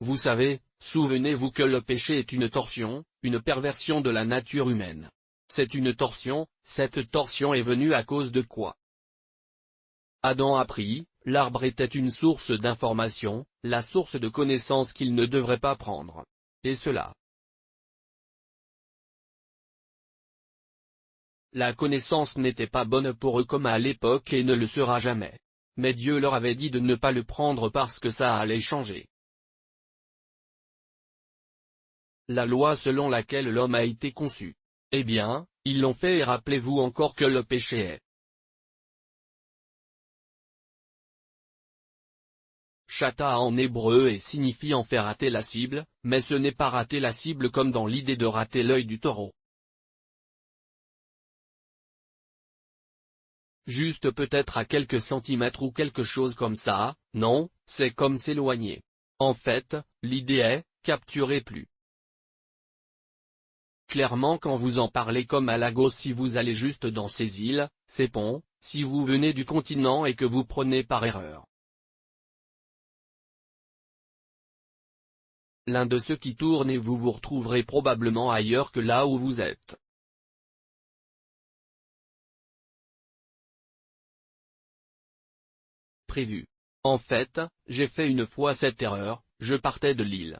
Vous savez, souvenez-vous que le péché est une torsion, une perversion de la nature humaine. C'est une torsion, cette torsion est venue à cause de quoi? Adam a pris, l'arbre était une source d'information, la source de connaissances qu'il ne devrait pas prendre. Et cela. La connaissance n'était pas bonne pour eux comme à l'époque et ne le sera jamais. Mais Dieu leur avait dit de ne pas le prendre parce que ça allait changer. La loi selon laquelle l'homme a été conçu. Eh bien, ils l'ont fait et rappelez-vous encore que le péché est. Chata en hébreu et signifie en faire rater la cible, mais ce n'est pas rater la cible comme dans l'idée de rater l'œil du taureau. Juste peut-être à quelques centimètres ou quelque chose comme ça, non, c'est comme s'éloigner. En fait, l'idée est, capturez plus. Clairement quand vous en parlez comme à Lagos si vous allez juste dans ces îles, ces ponts, si vous venez du continent et que vous prenez par erreur l'un de ceux qui tournent et vous vous retrouverez probablement ailleurs que là où vous êtes. Prévu. En fait, j'ai fait une fois cette erreur, je partais de l'île.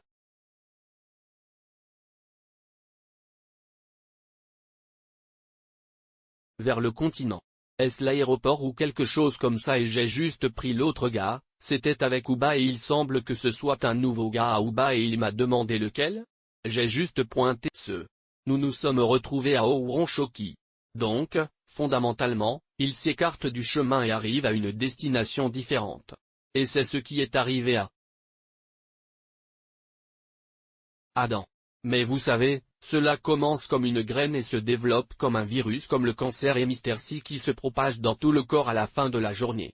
Vers le continent. Est-ce l'aéroport ou quelque chose comme ça et j'ai juste pris l'autre gars, c'était avec Uba et il semble que ce soit un nouveau gars à Uba et il m'a demandé lequel? J'ai juste pointé ce. Nous nous sommes retrouvés à Ouronchoki. Donc, fondamentalement, il s'écarte du chemin et arrive à une destination différente. Et c'est ce qui est arrivé à Adam. Mais vous savez, cela commence comme une graine et se développe comme un virus comme le cancer et Mr. C qui se propage dans tout le corps à la fin de la journée.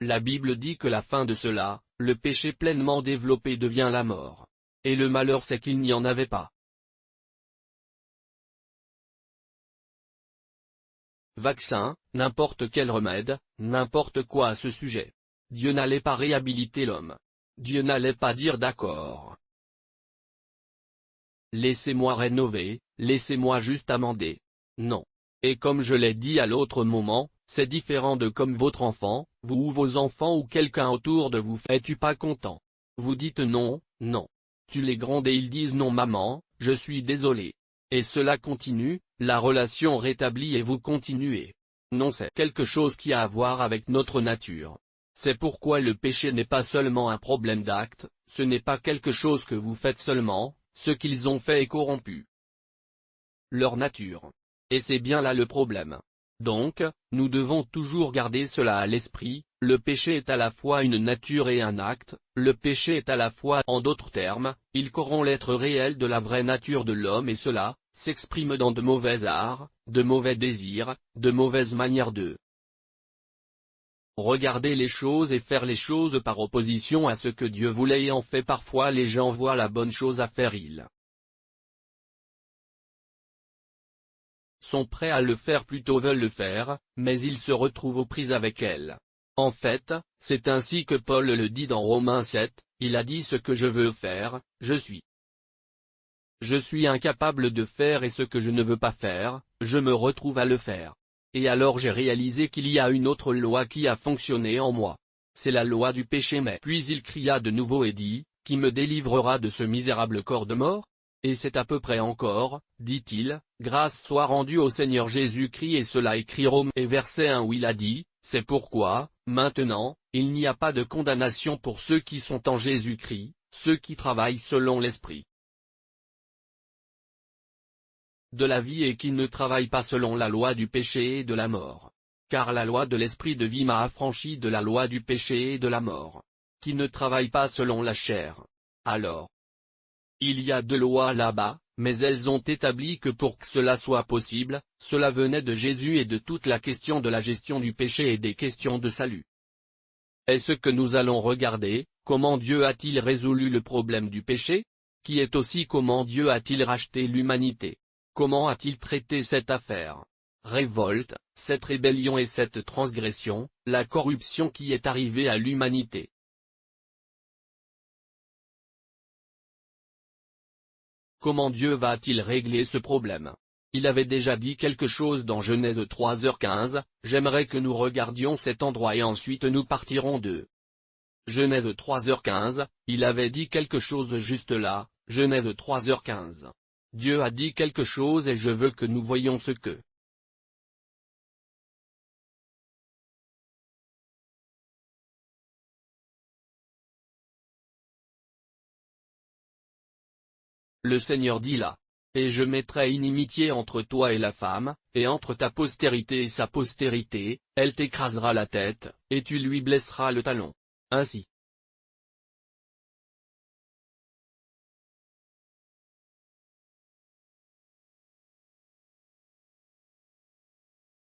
La Bible dit que la fin de cela, le péché pleinement développé devient la mort. Et le malheur c'est qu'il n'y en avait pas. Vaccin, n'importe quel remède, n'importe quoi à ce sujet. Dieu n'allait pas réhabiliter l'homme. Dieu n'allait pas dire d'accord. Laissez-moi rénover, laissez-moi juste amender. Non. Et comme je l'ai dit à l'autre moment, c'est différent de comme votre enfant, vous ou vos enfants ou quelqu'un autour de vous. Es-tu pas content? Vous dites non, non. Tu les grondes et ils disent non maman, je suis désolé. Et cela continue, la relation rétablie et vous continuez. Non, c'est quelque chose qui a à voir avec notre nature. C'est pourquoi le péché n'est pas seulement un problème d'acte, ce n'est pas quelque chose que vous faites seulement, ce qu'ils ont fait est corrompu. Leur nature. Et c'est bien là le problème. Donc, nous devons toujours garder cela à l'esprit, le péché est à la fois une nature et un acte, le péché est à la fois, en d'autres termes, il corrompt l'être réel de la vraie nature de l'homme et cela, s'exprime dans de mauvais arts, de mauvais désirs, de mauvaises manières de regarder les choses et faire les choses par opposition à ce que Dieu voulait et en fait parfois les gens voient la bonne chose à faire ils sont prêts à le faire plutôt veulent le faire, mais ils se retrouvent aux prises avec elle. En fait, c'est ainsi que Paul le dit dans Romains 7, il a dit ce que je veux faire, je suis incapable de faire et ce que je ne veux pas faire, je me retrouve à le faire. Et alors j'ai réalisé qu'il y a une autre loi qui a fonctionné en moi. C'est la loi du péché mais puis il cria de nouveau et dit, qui me délivrera de ce misérable corps de mort? Et c'est à peu près encore, dit-il, grâce soit rendue au Seigneur Jésus-Christ et cela écrit Romains et verset 1 où il a dit, c'est pourquoi, maintenant, il n'y a pas de condamnation pour ceux qui sont en Jésus-Christ, ceux qui travaillent selon l'Esprit de la vie et qui ne travaillent pas selon la loi du péché et de la mort. Car la loi de l'esprit de vie m'a affranchi de la loi du péché et de la mort. Qui ne travaille pas selon la chair. Alors, il y a deux lois là-bas, mais elles ont établi que pour que cela soit possible, cela venait de Jésus et de toute la question de la gestion du péché et des questions de salut. Est-ce que nous allons regarder, comment Dieu a-t-il résolu le problème du péché? Qui est aussi comment Dieu a-t-il racheté l'humanité? Comment a-t-il traité cette affaire? Révolte, cette rébellion et cette transgression, la corruption qui est arrivée à l'humanité. Comment Dieu va-t-il régler ce problème? Il avait déjà dit quelque chose dans Genèse 3h15, j'aimerais que nous regardions cet endroit et ensuite nous partirons de Genèse 3h15, il avait dit quelque chose juste là, Genèse 3h15. Dieu a dit quelque chose et je veux que nous voyions ce que le Seigneur dit là. Et je mettrai inimitié entre toi et la femme, et entre ta postérité et sa postérité, elle t'écrasera la tête, et tu lui blesseras le talon. Ainsi.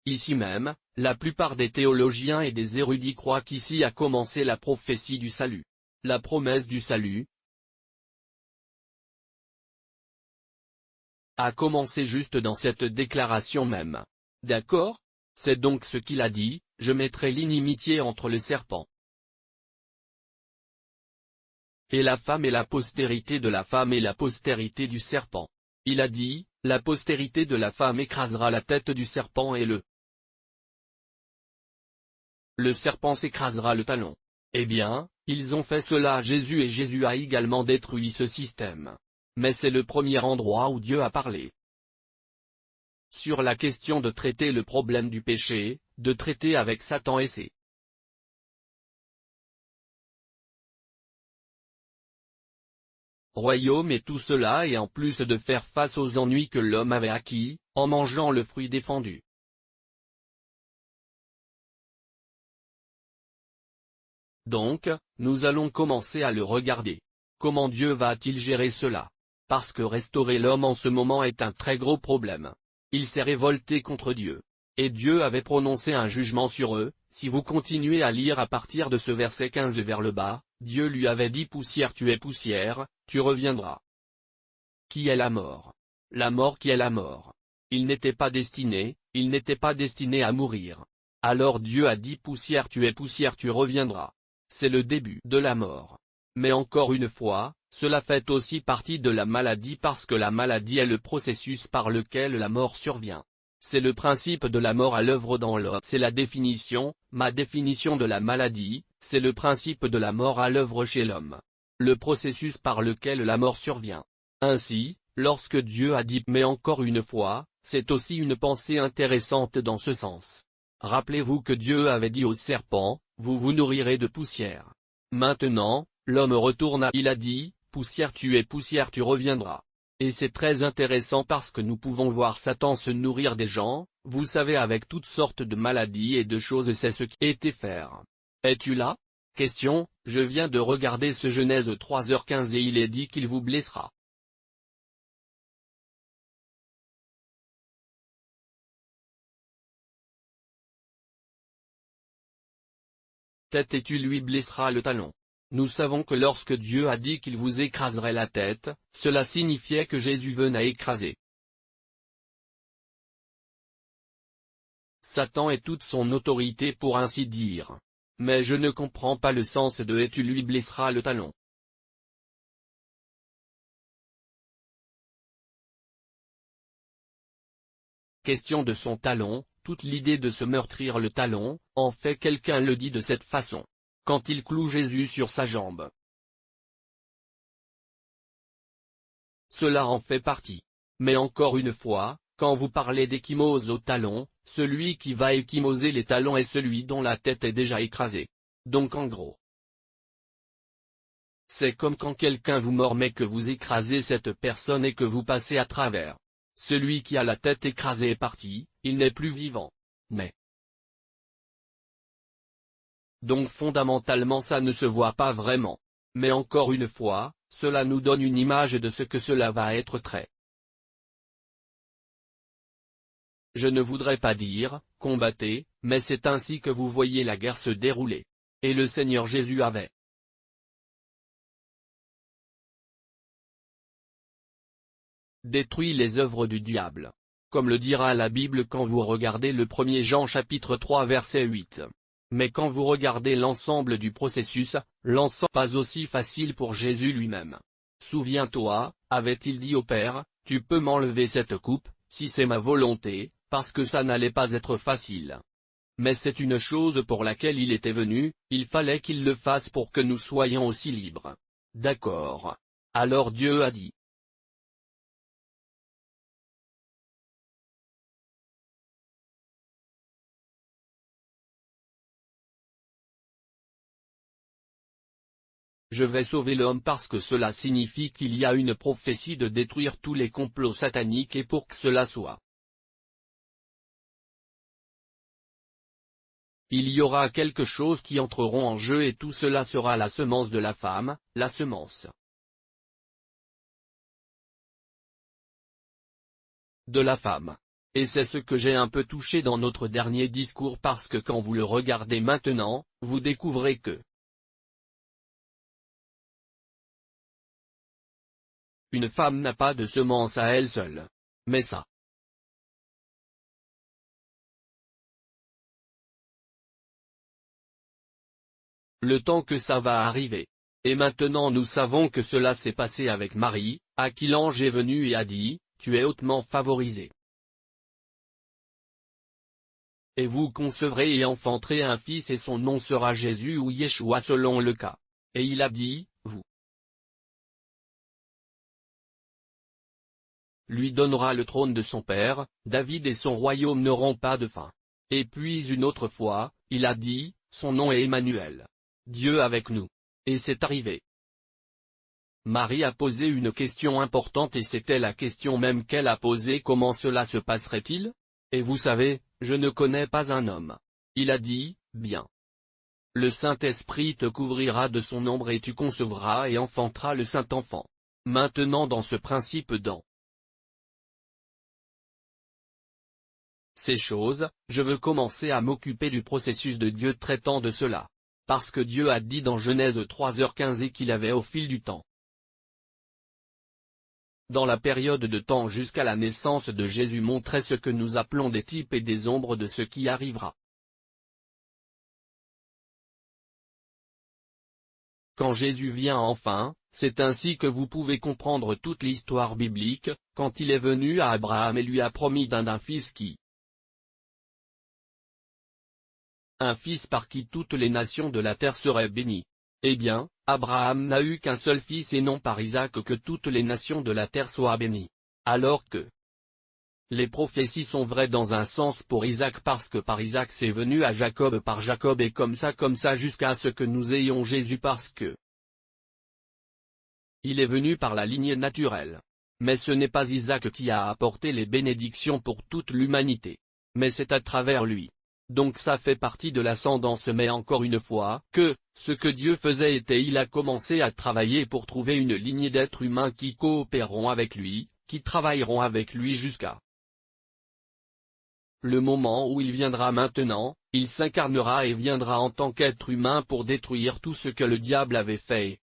Ici même, la plupart des théologiens et des érudits croient qu'ici a commencé la prophétie du salut. La promesse du salut a commencé juste dans cette déclaration même. D'accord? C'est donc ce qu'il a dit, je mettrai l'inimitié entre le serpent et la femme et la postérité de la femme et la postérité du serpent. Il a dit, la postérité de la femme écrasera la tête du serpent et le serpent s'écrasera le talon. Eh bien, ils ont fait cela à Jésus et Jésus a également détruit ce système. Mais c'est le premier endroit où Dieu a parlé sur la question de traiter le problème du péché, de traiter avec Satan et ses royaumes et tout cela et en plus de faire face aux ennuis que l'homme avait acquis, en mangeant le fruit défendu. Donc, nous allons commencer à le regarder. Comment Dieu va-t-il gérer cela? Parce que restaurer l'homme en ce moment est un très gros problème. Il s'est révolté contre Dieu. Et Dieu avait prononcé un jugement sur eux. Si vous continuez à lire à partir de ce verset 15 vers le bas, Dieu lui avait dit poussière tu es poussière, tu reviendras. Qui est la mort? La mort qui est la mort. Il n'était pas destiné à mourir. Alors Dieu a dit poussière tu reviendras. C'est le début de la mort. Mais encore une fois, cela fait aussi partie de la maladie parce que la maladie est le processus par lequel la mort survient. C'est le principe de la mort à l'œuvre dans l'homme. C'est la définition, ma définition de la maladie, c'est le principe de la mort à l'œuvre chez l'homme. Le processus par lequel la mort survient. Ainsi, lorsque Dieu a dit « mais encore une fois », c'est aussi une pensée intéressante dans ce sens. Rappelez-vous que Dieu avait dit au serpent, « vous vous nourrirez de poussière ». Maintenant, l'homme retourna, il a dit, « poussière tu reviendras ». Et c'est très intéressant parce que nous pouvons voir Satan se nourrir des gens, vous savez avec toutes sortes de maladies et de choses c'est ce qui était faire. Es-tu là? Question, je viens de regarder ce Genèse 3h15 et il est dit qu'il vous blessera. Tête et tu lui blesseras le talon. Nous savons que lorsque Dieu a dit qu'il vous écraserait la tête, cela signifiait que Jésus venait écraser Satan et toute son autorité pour ainsi dire. Mais je ne comprends pas le sens de « et tu lui blesseras le talon ». Question de son talon, toute l'idée de se meurtrir le talon, en fait quelqu'un le dit de cette façon. Quand il cloue Jésus sur sa jambe. Cela en fait partie. Mais encore une fois, quand vous parlez d'échymose au talon, celui qui va échymoser les talons est celui dont la tête est déjà écrasée. Donc en gros, c'est comme quand quelqu'un vous mord mais que vous écrasez cette personne et que vous passez à travers. Celui qui a la tête écrasée est parti, il n'est plus vivant. Mais donc fondamentalement ça ne se voit pas vraiment. Mais encore une fois, cela nous donne une image de ce que cela va être très. Je ne voudrais pas dire, combattez, mais c'est ainsi que vous voyez la guerre se dérouler. Et le Seigneur Jésus avait détruit les œuvres du diable. Comme le dira la Bible quand vous regardez le 1er Jean chapitre 3 verset 8. Mais quand vous regardez l'ensemble du processus, l'ensemble pas aussi facile pour Jésus lui-même. Souviens-toi, avait-il dit au Père, tu peux m'enlever cette coupe, si c'est ma volonté, parce que ça n'allait pas être facile. Mais c'est une chose pour laquelle il était venu, il fallait qu'il le fasse pour que nous soyons aussi libres. D'accord. Alors Dieu a dit. Je vais sauver l'homme parce que cela signifie qu'il y a une prophétie de détruire tous les complots sataniques et pour que cela soit. Il y aura quelque chose qui entreront en jeu et tout cela sera la semence de la femme, la semence de la femme. Et c'est ce que j'ai un peu touché dans notre dernier discours parce que quand vous le regardez maintenant, vous découvrez que une femme n'a pas de semence à elle seule. Mais ça. Le temps que ça va arriver. Et maintenant nous savons que cela s'est passé avec Marie, à qui l'ange est venu et a dit, tu es hautement favorisée. Et vous concevrez et enfanterez un fils et son nom sera Jésus ou Yeshua selon le cas. Et il a dit, vous lui donnera le trône de son père, David et son royaume n'auront pas de fin. Et puis une autre fois, il a dit, son nom est Emmanuel. Dieu avec nous. Et c'est arrivé. Marie a posé une question importante et c'était la question même qu'elle a posée: comment cela se passerait-il? Et vous savez, je ne connais pas un homme. Il a dit, bien. Le Saint-Esprit te couvrira de son ombre et tu concevras et enfanteras le Saint-Enfant. Maintenant dans ce principe dans ces choses, je veux commencer à m'occuper du processus de Dieu traitant de cela. Parce que Dieu a dit dans Genèse 3h15 et qu'il avait au fil du temps. Dans la période de temps jusqu'à la naissance de Jésus montré ce que nous appelons des types et des ombres de ce qui arrivera. Quand Jésus vient enfin, c'est ainsi que vous pouvez comprendre toute l'histoire biblique, quand il est venu à Abraham et lui a promis d'un fils qui un fils par qui toutes les nations de la terre seraient bénies. Eh bien, Abraham n'a eu qu'un seul fils et non par Isaac que toutes les nations de la terre soient bénies. Alors que les prophéties sont vraies dans un sens pour Isaac parce que par Isaac c'est venu à Jacob par Jacob et comme ça jusqu'à ce que nous ayons Jésus parce que il est venu par la lignée naturelle. Mais ce n'est pas Isaac qui a apporté les bénédictions pour toute l'humanité. Mais c'est à travers lui. Donc ça fait partie de l'ascendance mais encore une fois, que, ce que Dieu faisait était il a commencé à travailler pour trouver une lignée d'êtres humains qui coopéreront avec lui, qui travailleront avec lui jusqu'à le moment où il viendra maintenant, il s'incarnera et viendra en tant qu'être humain pour détruire tout ce que le diable avait fait.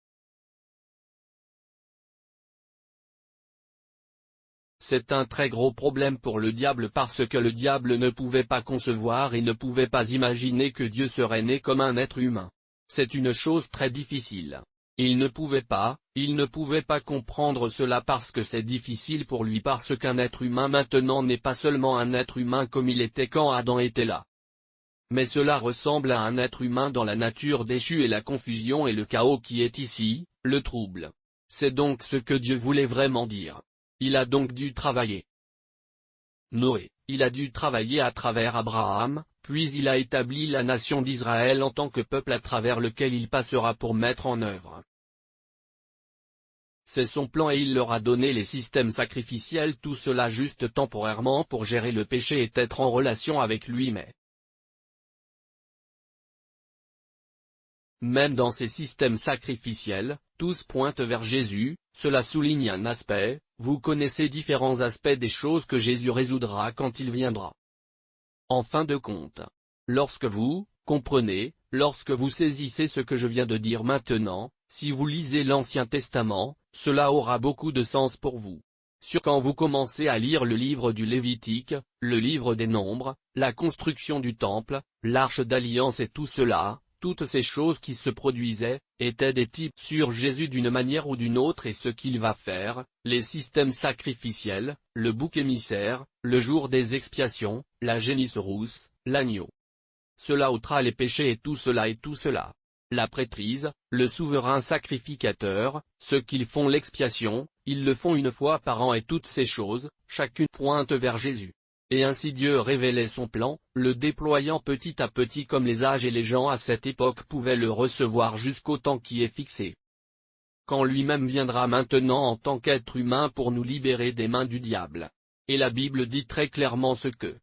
C'est un très gros problème pour le diable parce que le diable ne pouvait pas concevoir et ne pouvait pas imaginer que Dieu serait né comme un être humain. C'est une chose très difficile. Il ne pouvait pas comprendre cela parce que c'est difficile pour lui parce qu'un être humain maintenant n'est pas seulement un être humain comme il était quand Adam était là. Mais cela ressemble à un être humain dans la nature déchue et la confusion et le chaos qui est ici, le trouble. C'est donc ce que Dieu voulait vraiment dire. Il a donc dû travailler. Noé, il a dû travailler à travers Abraham, puis il a établi la nation d'Israël en tant que peuple à travers lequel il passera pour mettre en œuvre. C'est son plan et il leur a donné les systèmes sacrificiels, tout cela juste temporairement pour gérer le péché et être en relation avec lui mais même dans ces systèmes sacrificiels, tous pointent vers Jésus, cela souligne un aspect, vous connaissez différents aspects des choses que Jésus résoudra quand il viendra. En fin de compte, lorsque vous comprenez, lorsque vous saisissez ce que je viens de dire maintenant, si vous lisez l'Ancien Testament, cela aura beaucoup de sens pour vous. Quand vous commencez à lire le livre du Lévitique, le livre des Nombres, la construction du temple, l'arche d'alliance et tout cela, toutes ces choses qui se produisaient, étaient des types sur Jésus d'une manière ou d'une autre et ce qu'il va faire, les systèmes sacrificiels, le bouc émissaire, le jour des expiations, la génisse rousse, l'agneau. Cela ôtera les péchés et tout cela. La prêtrise, le souverain sacrificateur, ceux qu'ils font l'expiation, ils le font une fois par an et toutes ces choses, chacune pointe vers Jésus. Et ainsi Dieu révélait son plan, le déployant petit à petit comme les âges et les gens à cette époque pouvaient le recevoir jusqu'au temps qui est fixé. Quand lui-même viendra maintenant en tant qu'être humain pour nous libérer des mains du diable. Et la Bible dit très clairement ce que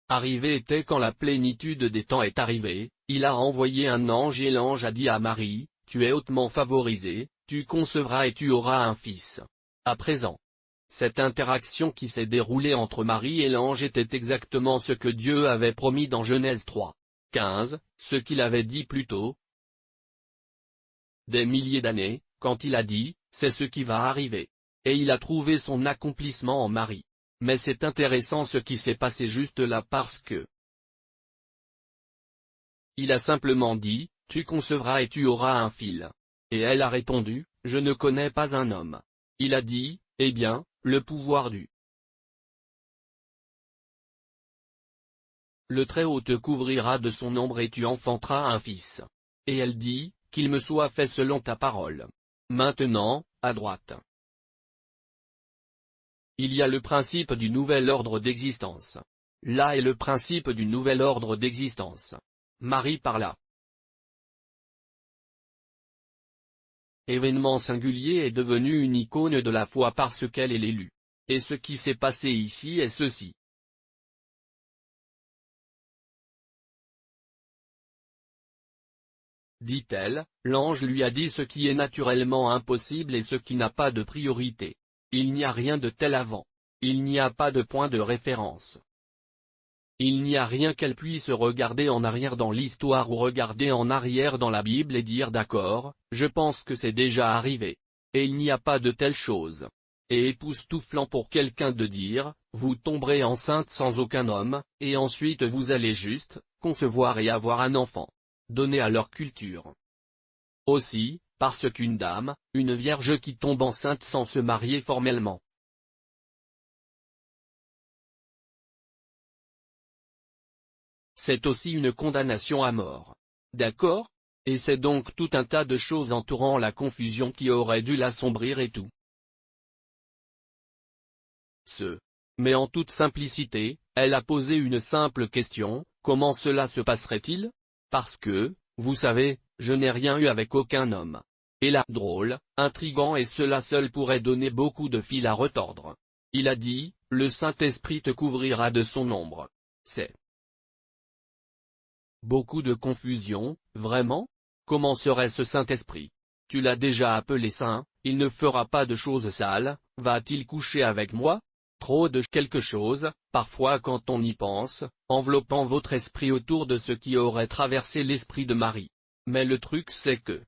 arrivé était quand la plénitude des temps est arrivée, il a envoyé un ange et l'ange a dit à Marie, tu es hautement favorisée, tu concevras et tu auras un fils. À présent, cette interaction qui s'est déroulée entre Marie et l'ange était exactement ce que Dieu avait promis dans Genèse 3, 15, ce qu'il avait dit plus tôt. Des milliers d'années, quand il a dit, c'est ce qui va arriver. Et il a trouvé son accomplissement en Marie. Mais c'est intéressant ce qui s'est passé juste là parce que il a simplement dit, tu concevras et tu auras un fils. Et elle a répondu, je ne connais pas un homme. Il a dit, eh bien, le pouvoir du le Très-Haut te couvrira de son ombre et tu enfanteras un fils. Et elle dit, qu'il me soit fait selon ta parole. Maintenant, à droite. Il y a le principe du nouvel ordre d'existence. Là est le principe du nouvel ordre d'existence. Marie parla. Événement singulier est devenu une icône de la foi parce qu'elle est l'élu. Et ce qui s'est passé ici est ceci. Dit-elle, l'ange lui a dit ce qui est naturellement impossible et ce qui n'a pas de priorité. Il n'y a rien de tel avant. Il n'y a pas de point de référence. Il n'y a rien qu'elle puisse regarder en arrière dans l'histoire ou regarder en arrière dans la Bible et dire d'accord, je pense que c'est déjà arrivé. Et il n'y a pas de telle chose. Et époustouflant pour quelqu'un de dire, vous tomberez enceinte sans aucun homme, et ensuite vous allez juste, concevoir et avoir un enfant. Donné à leur culture. Aussi, parce qu'une dame, une vierge qui tombe enceinte sans se marier formellement. C'est aussi une condamnation à mort. D'accord? Et c'est donc tout un tas de choses entourant la confusion qui aurait dû l'assombrir et tout. Mais en toute simplicité, elle a posé une simple question, comment cela se passerait-il? Parce que, vous savez, je n'ai rien eu avec aucun homme. Et là, drôle, intrigant et cela seul pourrait donner beaucoup de fil à retordre. Il a dit, le Saint-Esprit te couvrira de son ombre. C'est beaucoup de confusion, vraiment? Comment serait ce Saint-Esprit? Tu l'as déjà appelé saint, il ne fera pas de choses sales, va-t-il coucher avec moi? Trop de quelque chose, parfois quand on y pense, enveloppant votre esprit autour de ce qui aurait traversé l'esprit de Marie. Mais le truc c'est que,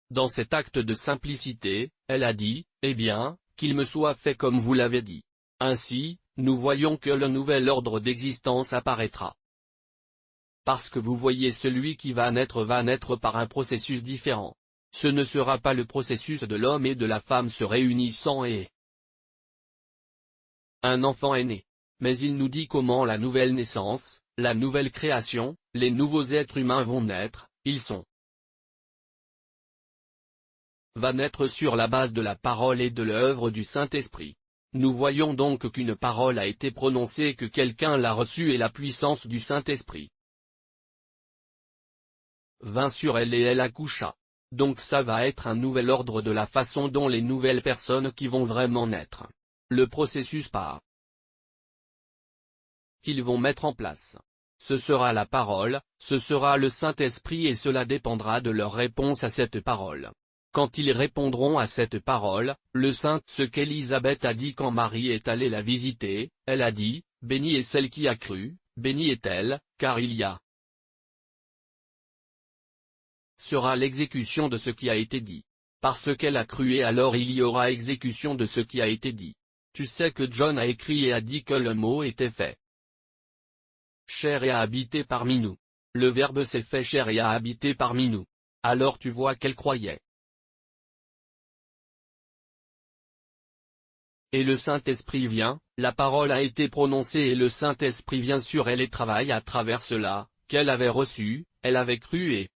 dans cet acte de simplicité, elle a dit, eh bien, qu'il me soit fait comme vous l'avez dit. Ainsi, nous voyons que le nouvel ordre d'existence apparaîtra. Parce que vous voyez celui qui va naître par un processus différent. Ce ne sera pas le processus de l'homme et de la femme se réunissant et un enfant est né. Mais il nous dit comment la nouvelle naissance, la nouvelle création, les nouveaux êtres humains vont naître, ils sont va naître sur la base de la parole et de l'œuvre du Saint-Esprit. Nous voyons donc qu'une parole a été prononcée, que quelqu'un l'a reçue et la puissance du Saint-Esprit vint sur elle et elle accoucha. Donc ça va être un nouvel ordre de la façon dont les nouvelles personnes qui vont vraiment naître. Le processus par qu'ils vont mettre en place. Ce sera la parole, ce sera le Saint-Esprit et cela dépendra de leur réponse à cette parole. Quand ils répondront à cette parole, le Saint, ce qu'Élisabeth a dit quand Marie est allée la visiter, elle a dit, bénie est celle qui a cru, bénie est-elle, car il y a sera l'exécution de ce qui a été dit. Parce qu'elle a cru et alors il y aura exécution de ce qui a été dit. Tu sais que John a écrit et a dit que le mot était fait chair et a habité parmi nous. Le Verbe s'est fait chair et a habité parmi nous. Alors tu vois qu'elle croyait. Et le Saint-Esprit vient, la parole a été prononcée et le Saint-Esprit vient sur elle et travaille à travers cela, qu'elle avait reçu, elle avait cru et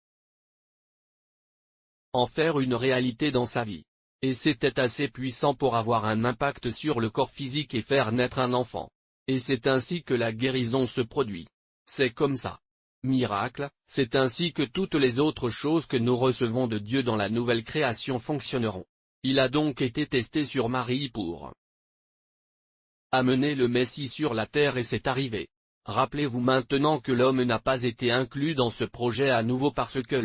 en faire une réalité dans sa vie. Et c'était assez puissant pour avoir un impact sur le corps physique et faire naître un enfant. Et c'est ainsi que la guérison se produit. C'est comme ça. Miracle, c'est ainsi que toutes les autres choses que nous recevons de Dieu dans la nouvelle création fonctionneront. Il a donc été testé sur Marie pour amener le Messie sur la terre et c'est arrivé. Rappelez-vous maintenant que l'homme n'a pas été inclus dans ce projet à nouveau parce que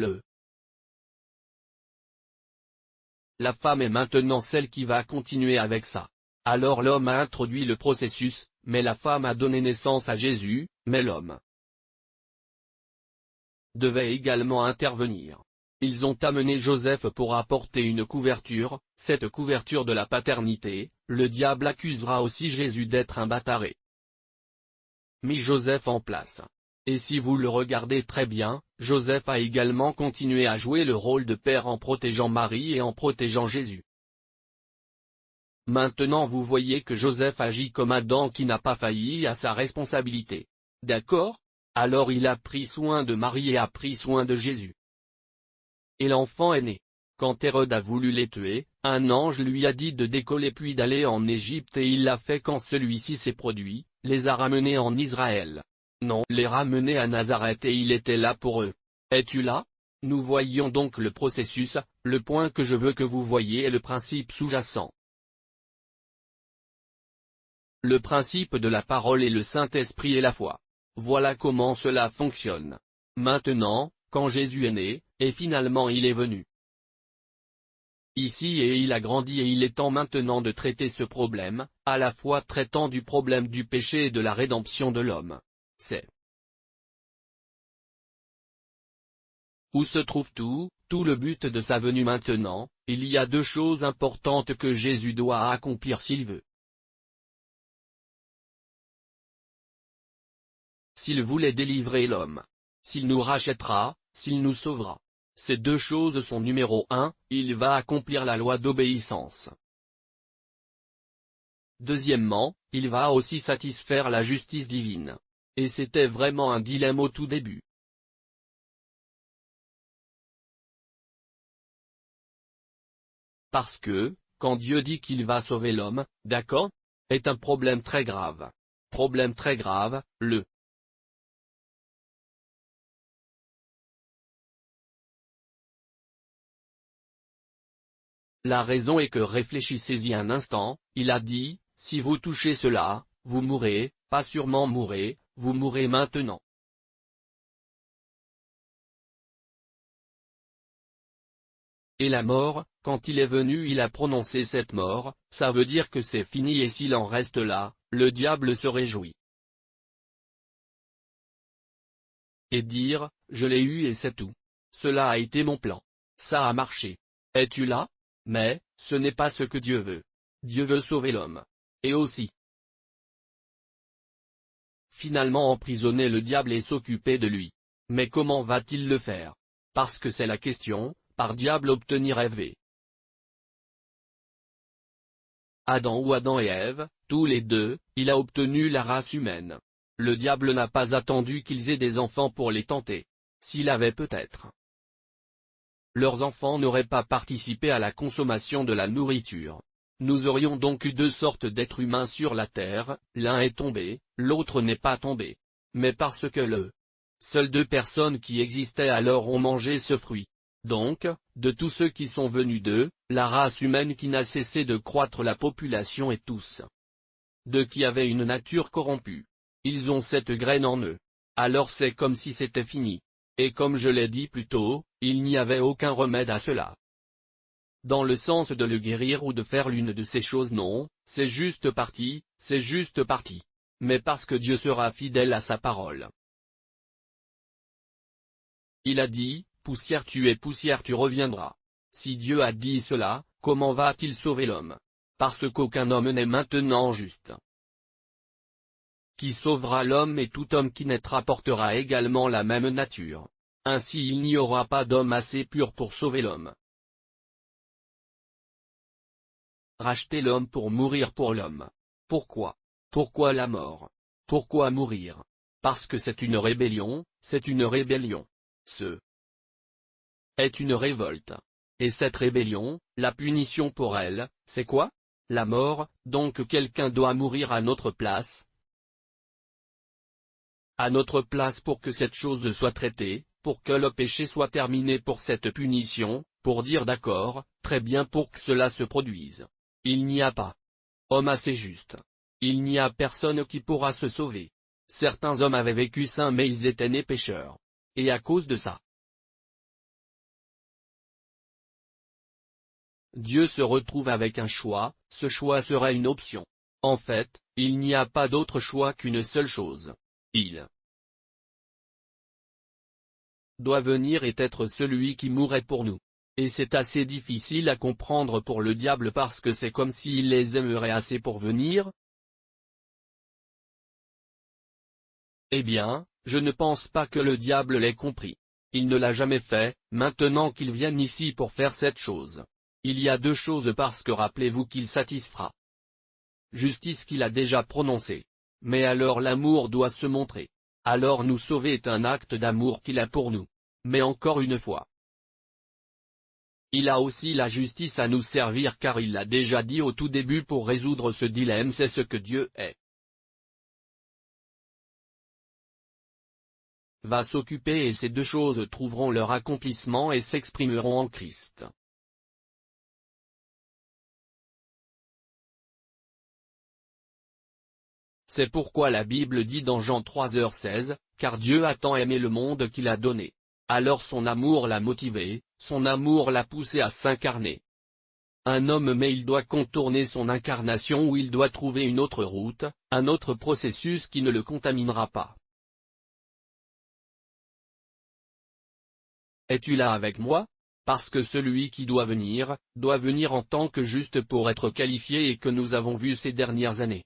la femme est maintenant celle qui va continuer avec ça. Alors l'homme a introduit le processus, mais la femme a donné naissance à Jésus, mais l'homme devait également intervenir. Ils ont amené Joseph pour apporter une couverture, cette couverture de la paternité. Le diable accusera aussi Jésus d'être un bâtard. Mis Joseph en place. Et si vous le regardez très bien, Joseph a également continué à jouer le rôle de père en protégeant Marie et en protégeant Jésus. Maintenant vous voyez que Joseph agit comme Adam qui n'a pas failli à sa responsabilité. D'accord? Alors il a pris soin de Marie et a pris soin de Jésus. Et l'enfant est né. Quand Hérode a voulu les tuer, un ange lui a dit de décoller puis d'aller en Égypte et il l'a fait quand celui-ci s'est produit, les a ramenés en Israël. Non, les ramener à Nazareth et il était là pour eux. Es-tu là? Nous voyons donc le processus, le point que je veux que vous voyiez est le principe sous-jacent. Le principe de la parole et le Saint-Esprit et la foi. Voilà comment cela fonctionne. Maintenant, quand Jésus est né, et finalement il est venu ici et il a grandi et il est temps maintenant de traiter ce problème, à la fois traitant du problème du péché et de la rédemption de l'homme. C'est où se trouve tout le but de sa venue maintenant. Il y a deux choses importantes que Jésus doit accomplir s'il veut. S'il voulait délivrer l'homme. S'il nous rachètera, s'il nous sauvera. Ces deux choses sont numéro 1, il va accomplir la loi d'obéissance. Deuxièmement, il va aussi satisfaire la justice divine. Et c'était vraiment un dilemme au tout début. Parce que, quand Dieu dit qu'il va sauver l'homme, d'accord? Est un problème très grave. Problème très grave, La raison est que réfléchissez-y un instant, il a dit, si vous touchez cela, vous mourrez, pas sûrement mourrez, vous mourrez maintenant. Et la mort, quand il est venu il a prononcé cette mort, ça veut dire que c'est fini et s'il en reste là, le diable se réjouit. Et dire, je l'ai eu et c'est tout. Cela a été mon plan. Ça a marché. Es-tu là? Mais, ce n'est pas ce que Dieu veut. Dieu veut sauver l'homme. Et aussi finalement emprisonner le diable et s'occuper de lui. Mais comment va-t-il le faire? Parce que c'est la question, par diable obtenir Ève. Adam ou Adam et Ève, tous les deux, il a obtenu la race humaine. Le diable n'a pas attendu qu'ils aient des enfants pour les tenter. S'il avait peut-être. Leurs enfants n'auraient pas participé à la consommation de la nourriture. Nous aurions donc eu deux sortes d'êtres humains sur la terre, l'un est tombé, l'autre n'est pas tombé. Mais parce que seules deux personnes qui existaient alors ont mangé ce fruit. Donc, de tous ceux qui sont venus d'eux, la race humaine qui n'a cessé de croître la population et tous de qui avaient une nature corrompue. Ils ont cette graine en eux. Alors c'est comme si c'était fini. Et comme je l'ai dit plus tôt, il n'y avait aucun remède à cela. Dans le sens de le guérir ou de faire l'une de ces choses non, c'est juste parti, c'est juste parti. Mais parce que Dieu sera fidèle à sa parole. Il a dit, poussière tu es poussière tu reviendras. Si Dieu a dit cela, comment va-t-il sauver l'homme? parce qu'aucun homme n'est maintenant juste. Qui sauvera l'homme et tout homme qui naîtra portera également la même nature. Ainsi il n'y aura pas d'homme assez pur pour sauver l'homme. Racheter l'homme pour mourir pour l'homme. Pourquoi? Pourquoi la mort? Pourquoi mourir? Parce que c'est une rébellion, c'est une rébellion. Ce est une révolte. Et cette rébellion, la punition pour elle, c'est quoi? La mort, donc quelqu'un doit mourir à notre place. À notre place pour que cette chose soit traitée, pour que le péché soit terminé pour cette punition, pour dire d'accord, très bien pour que cela se produise. Il n'y a pas homme assez juste. Il n'y a personne qui pourra se sauver. Certains hommes avaient vécu saints mais ils étaient nés pécheurs. Et à cause de ça, Dieu se retrouve avec un choix, ce choix sera une option. En fait, il n'y a pas d'autre choix qu'une seule chose. Il doit venir et être celui qui mourrait pour nous. Et c'est assez difficile à comprendre pour le diable parce que c'est comme s'il les aimerait assez pour venir. Eh bien, je ne pense pas que le diable l'ait compris. Il ne l'a jamais fait, maintenant qu'il vienne ici pour faire cette chose. Il y a deux choses parce que rappelez-vous qu'il satisfera. Justice qu'il a déjà prononcée. Mais alors l'amour doit se montrer. Alors nous sauver est un acte d'amour qu'il a pour nous. Mais encore une fois, il a aussi la justice à nous servir car il l'a déjà dit au tout début pour résoudre ce dilemme, c'est ce que Dieu est. Va s'occuper et ces deux choses trouveront leur accomplissement et s'exprimeront en Christ. C'est pourquoi la Bible dit dans Jean 3h16, car Dieu a tant aimé le monde qu'il a donné. Alors son amour l'a motivé, son amour l'a poussé à s'incarner. Un homme mais il doit contourner son incarnation ou il doit trouver une autre route, un autre processus qui ne le contaminera pas. Es-tu là avec moi? Parce que celui qui doit venir en tant que juste pour être qualifié et que nous avons vu ces dernières années.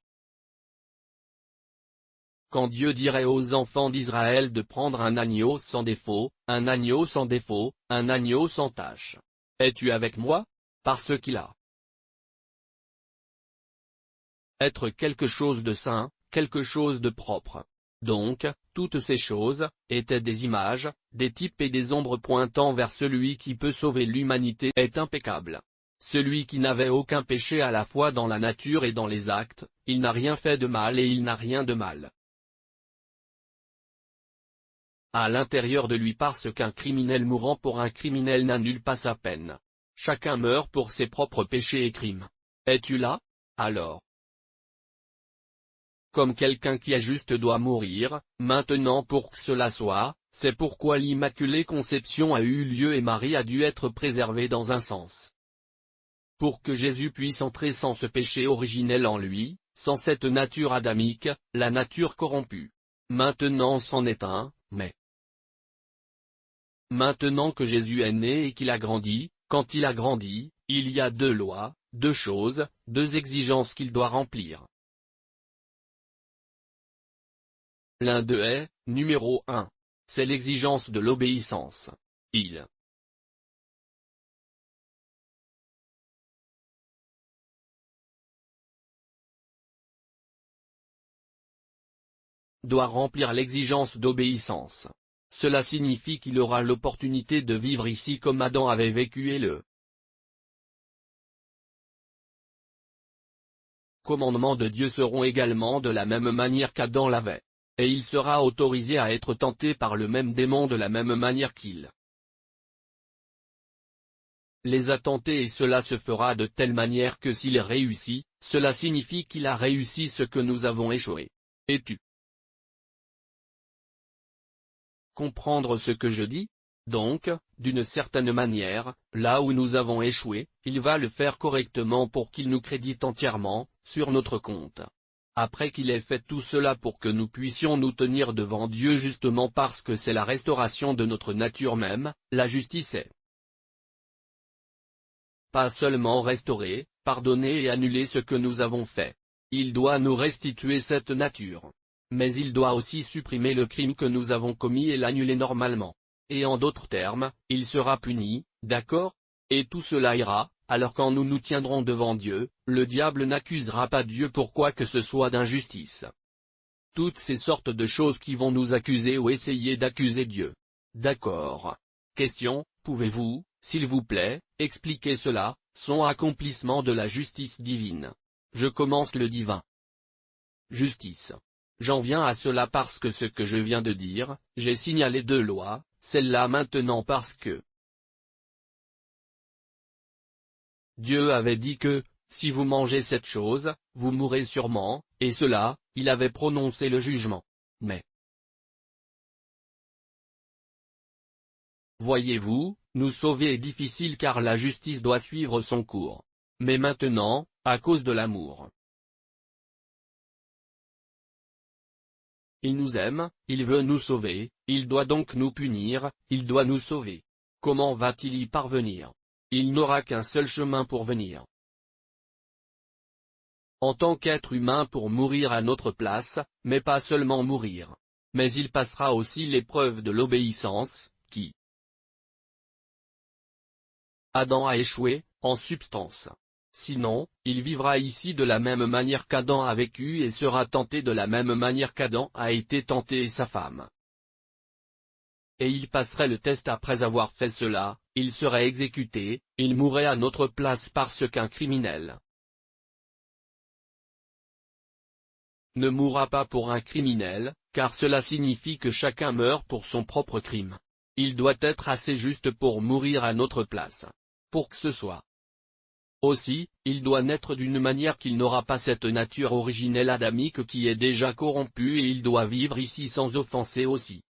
Quand Dieu dirait aux enfants d'Israël de prendre un agneau sans défaut, un agneau sans défaut, un agneau sans tache. Es-tu avec moi? Parce qu'il a être quelque chose de saint, quelque chose de propre. Donc, toutes ces choses, étaient des images, des types et des ombres pointant vers celui qui peut sauver l'humanité est impeccable. Celui qui n'avait aucun péché à la fois dans la nature et dans les actes, il n'a rien fait de mal et il n'a rien de mal à l'intérieur de lui parce qu'un criminel mourant pour un criminel n'annule pas sa peine. Chacun meurt pour ses propres péchés et crimes. Es-tu là? Alors, comme quelqu'un qui est juste doit mourir, maintenant pour que cela soit, c'est pourquoi l'Immaculée Conception a eu lieu et Marie a dû être préservée dans un sens. Pour que Jésus puisse entrer sans ce péché originel en lui, sans cette nature adamique, la nature corrompue. Maintenant c'en est un, mais maintenant que Jésus est né et qu'il a grandi, quand il a grandi, il y a deux lois, deux choses, deux exigences qu'il doit remplir. L'un d'eux est, numéro 1. C'est l'exigence de l'obéissance. Il doit remplir l'exigence d'obéissance. Cela signifie qu'il aura l'opportunité de vivre ici comme Adam avait vécu et le commandements de Dieu seront également de la même manière qu'Adam l'avait. Et il sera autorisé à être tenté par le même démon de la même manière qu'il les a tentés et cela se fera de telle manière que s'il réussit, cela signifie qu'il a réussi ce que nous avons échoué. Et tu comprendre ce que je dis? Donc, d'une certaine manière, là où nous avons échoué, il va le faire correctement pour qu'il nous crédite entièrement, sur notre compte. Après qu'il ait fait tout cela pour que nous puissions nous tenir devant Dieu justement parce que c'est la restauration de notre nature même, la justice est pas seulement restaurer, pardonner et annuler ce que nous avons fait. Il doit nous restituer cette nature. Mais il doit aussi supprimer le crime que nous avons commis et l'annuler normalement. Et en d'autres termes, il sera puni, d'accord? Et tout cela ira, alors quand nous nous tiendrons devant Dieu, le diable n'accusera pas Dieu pour quoi que ce soit d'injustice. Toutes ces sortes de choses qui vont nous accuser ou essayer d'accuser Dieu. D'accord. Question, pouvez-vous, s'il vous plaît, expliquer cela, son accomplissement de la justice divine. Je commence le divin. Justice. J'en viens à cela parce que ce que je viens de dire, j'ai signalé deux lois, celle-là maintenant parce que Dieu avait dit que, si vous mangez cette chose, vous mourrez sûrement, et cela, il avait prononcé le jugement. Mais, voyez-vous, nous sauver est difficile car la justice doit suivre son cours. Mais maintenant, à cause de l'amour. Il nous aime, il veut nous sauver, il doit donc nous punir, il doit nous sauver. Comment va-t-il y parvenir? Il n'aura qu'un seul chemin pour venir. En tant qu'être humain pour mourir à notre place, mais pas seulement mourir. Mais il passera aussi l'épreuve de l'obéissance, qui Adam a échoué, en substance. Sinon, il vivra ici de la même manière qu'Adam a vécu et sera tenté de la même manière qu'Adam a été tenté et sa femme. Et il passerait le test après avoir fait cela, il serait exécuté, il mourrait à notre place parce qu'un criminel ne mourra pas pour un criminel, car cela signifie que chacun meurt pour son propre crime. Il doit être assez juste pour mourir à notre place. Pour que ce soit. Aussi, il doit naître d'une manière qu'il n'aura pas cette nature originelle adamique qui est déjà corrompue et il doit vivre ici sans offenser aussi.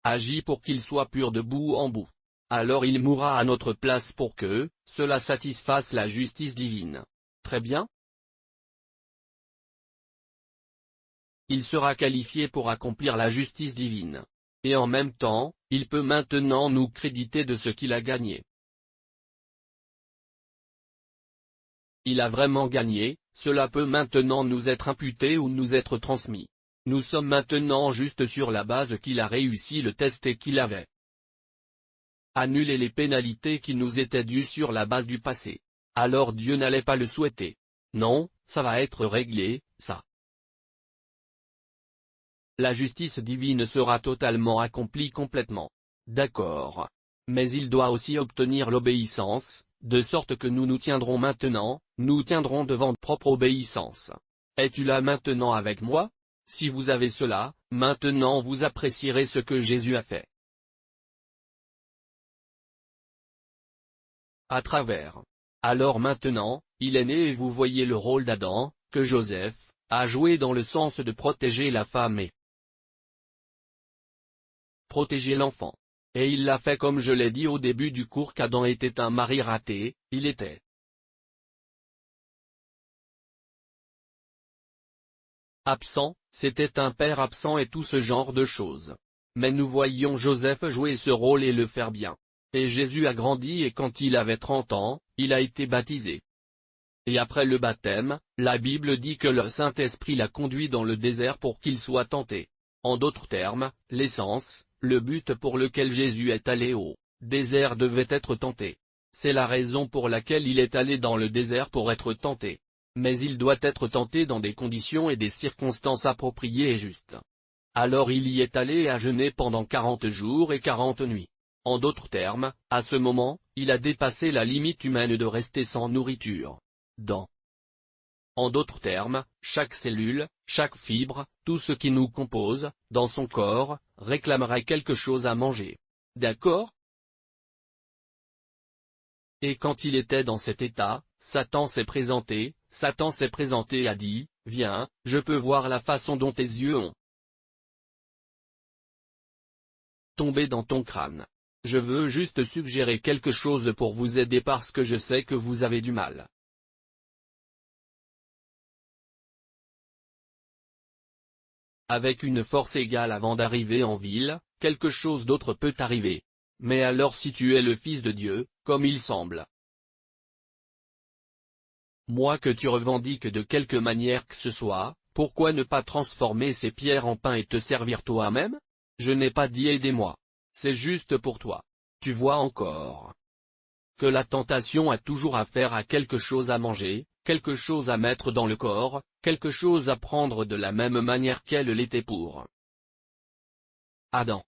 Agis pour qu'il soit pur de bout en bout. Alors il mourra à notre place pour que, cela satisfasse la justice divine. Très bien? Il sera qualifié pour accomplir la justice divine. Et en même temps, il peut maintenant nous créditer de ce qu'il a gagné. Il a vraiment gagné, cela peut maintenant nous être imputé ou nous être transmis. Nous sommes maintenant juste sur la base qu'il a réussi le test et qu'il avait annulé les pénalités qui nous étaient dues sur la base du passé. Alors Dieu n'allait pas le souhaiter. Non, ça va être réglé, ça. La justice divine sera totalement accomplie complètement. D'accord. Mais il doit aussi obtenir l'obéissance, de sorte que nous nous tiendrons maintenant, nous tiendrons devant propre obéissance. Es-tu là maintenant avec moi? Si vous avez cela, maintenant vous apprécierez ce que Jésus a fait. À travers. Alors maintenant, il est né et vous voyez le rôle d'Adam, que Joseph a joué dans le sens de protéger la femme et protéger l'enfant. Et il l'a fait comme je l'ai dit au début du cours qu'Adam était un mari raté, il était absent, c'était un père absent et tout ce genre de choses. Mais nous voyions Joseph jouer ce rôle et le faire bien. Et Jésus a grandi et quand il avait 30 ans, il a été baptisé. Et après le baptême, la Bible dit que le Saint-Esprit l'a conduit dans le désert pour qu'il soit tenté. En d'autres termes, l'essence, le but pour lequel Jésus est allé au désert devait être tenté. C'est la raison pour laquelle il est allé dans le désert pour être tenté. Mais il doit être tenté dans des conditions et des circonstances appropriées et justes. Alors il y est allé et a jeûné pendant 40 jours et 40 nuits. En d'autres termes, à ce moment, il a dépassé la limite humaine de rester sans nourriture. En d'autres termes, chaque cellule, chaque fibre, tout ce qui nous compose, dans son corps, réclamerait quelque chose à manger. D'accord? Et quand il était dans cet état, Satan s'est présenté et a dit, « Viens, je peux voir la façon dont tes yeux ont tombé dans ton crâne. Je veux juste suggérer quelque chose pour vous aider parce que je sais que vous avez du mal. Avec une force égale avant d'arriver en ville, quelque chose d'autre peut arriver. Mais alors si tu es le Fils de Dieu, comme il semble. Moi que tu revendiques de quelque manière que ce soit, pourquoi ne pas transformer ces pierres en pain et te servir toi-même? Je n'ai pas dit aidez-moi. C'est juste pour toi. Tu vois encore que la tentation a toujours affaire à quelque chose à manger, quelque chose à mettre dans le corps, quelque chose à prendre de la même manière qu'elle l'était pour Adam.